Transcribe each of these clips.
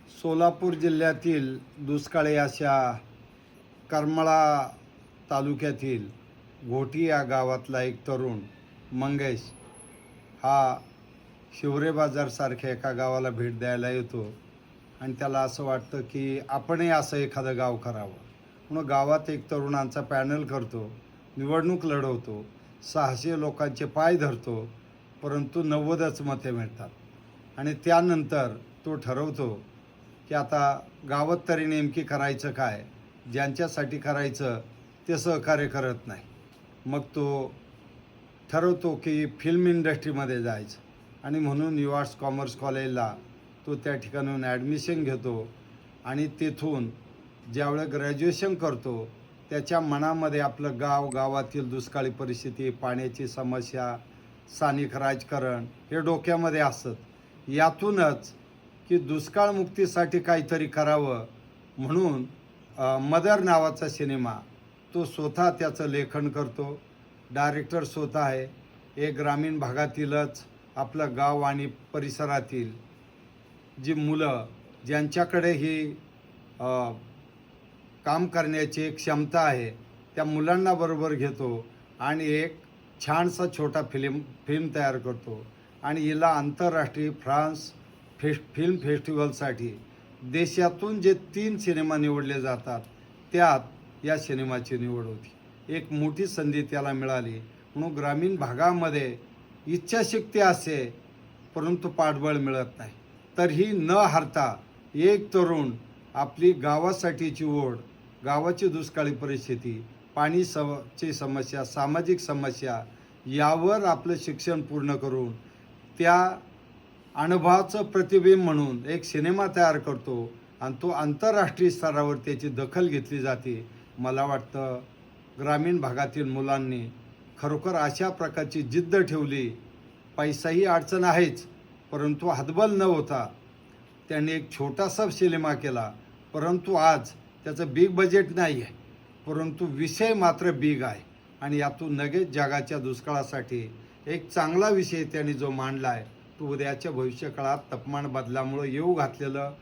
सोलापूर जिल्ह्यातील दुष्काळी अशा करमाळा तालुक्यातील घोटी या गावातला एक तरुण मंगेश हा शिवरे बाजारसारख्या एका गावाला भेट द्यायला येतो आणि त्याला असं वाटतं की आपणही असं एखादं गाव करावं म्हणून गावात एक तरुणांचा पॅनल करतो, निवडणूक लढवतो, 600 लोकांचे पाय धरतो, परंतु 90च मते मिळतात. आणि त्यानंतर तो ठरवतो की आता गावात तरी नेमकी करायचं काय, ज्यांच्यासाठी करायचं ते सहकार्य करत नाही. मग तो ठरवतो की फिल्म इंडस्ट्रीमध्ये जायचं आणि म्हणून युआर्ट्स कॉमर्स कॉलेजला तो त्या ठिकाणून ॲडमिशन घेतो आणि तेथून ज्यावेळेस ग्रॅज्युएशन करतो त्याच्या मनामध्ये आपलं गाव, गावातील दुष्काळी परिस्थिती, पाण्याची समस्या, स्थानिक राजकारण हे डोक्यामध्ये असतं. यातूनच की दुष्काळमुक्तीसाठी काहीतरी करावं म्हणून मदर नावाचा सिनेमा तो स्वतः त्याचं लेखन करतो. डायरेक्टर स्वतः आहे. एक ग्रामीण भागातीलच आपलं गाव आणि परिसरातील जी मुलं ज्यांच्याकडे ही काम करण्याची एक क्षमता आहे त्या मुलांना बरोबर घेतो आणि एक छानसा छोटा फिल्म तयार करतो आणि हिला आंतरराष्ट्रीय फ्रान्स फिल्म फेस्टिवलसाठी देशातून जे 3 सिनेमा निवडले जातात त्यात या सिनेमाची निवड होती. एक मोठी संधी त्याला मिळाली. म्हणून ग्रामीण भागामध्ये इच्छाशक्ती असते परंतु पाठबळ मिळत नाही. तर ही न हरता एक तरुण आपली गावासाठीची ओढ, गावाची दुष्काळी परिस्थिती, ची समस्या, सामाजिक समस्या यावर आपलं शिक्षण पूर्ण करून त्या अनुभवाचं प्रतिबिंब म्हणून एक सिनेमा तयार करतो आणि तो आंतरराष्ट्रीय स्तरावर त्याची दखल घेतली जाते. मला वाटतं ग्रामीण भागातील मुलांनी खरोखर अशा प्रकारची जिद्द ठेवली. पैसाही अडचण आहेच, परंतु हतबल न होता त्यांनी एक छोटासा सिनेमा केला. परंतु आज त्याचं बिग बजेट नाही आहे, परंतु विषय मात्र बिग आहे आणि यातून लगेच जगाच्या दुष्काळासाठी एक चांगला विषय त्यांनी जो मांडला आहे तो उद्याच्या भविष्यकाळात तापमान बदलामुळे येऊ घातलेलं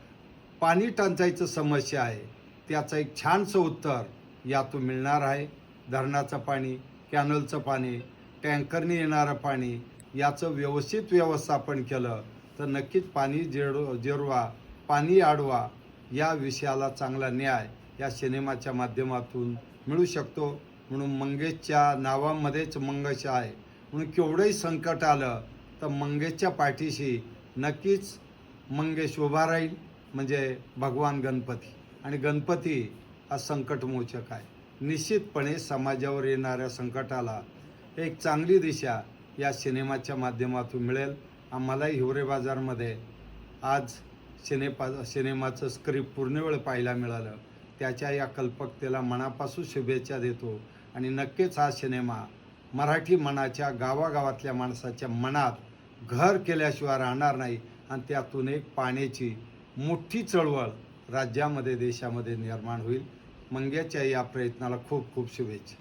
पाणी टंचाईचं समस्या आहे त्याचं एक छानसं उत्तर यातून मिळणार आहे. धरणाचं पाणी, कॅनलचं पाणी, टँकरने येणारं पाणी याचं व्यवस्थित व्यवस्थापन केलं तर नक्कीच पाणी जिरवा, पाणी अडवा या विषयाला चांगला न्याय या सिनेमाच्या माध्यमातून मिळू शकतो. म्हणून मंगेशच्या नावामध्येच मंगेश आहे. म्हणून केवढंही संकट आलं तर मंगेशच्या पाठीशी नक्कीच मंगेश उभा राहील. म्हणजे भगवान गणपती, आणि गणपती हा संकटमोचक आहे. निश्चितपणे समाजावर येणाऱ्या संकटाला एक चांगली दिशा या सिनेमाच्या माध्यमातून मिळेल. आम्हालाही हिवरे बाजारमध्ये आज सिनेमाचं स्क्रिप्ट पूर्ण वेळ पाहायला मिळालं. त्याच्या या कल्पकतेला मनापासून शुभेच्छा देतो आणि नक्कीच हा सिनेमा मराठी मनाच्या, गावागावातल्या माणसाच्या मनात घर केल्याशिवाय राहणार नाही आणि त्यातून एक पाण्याची मोठी चळवळ राज्यामध्ये, देशामध्ये निर्माण होईल. मंगेशच्या या प्रयत्नाला खूप खूप शुभेच्छा.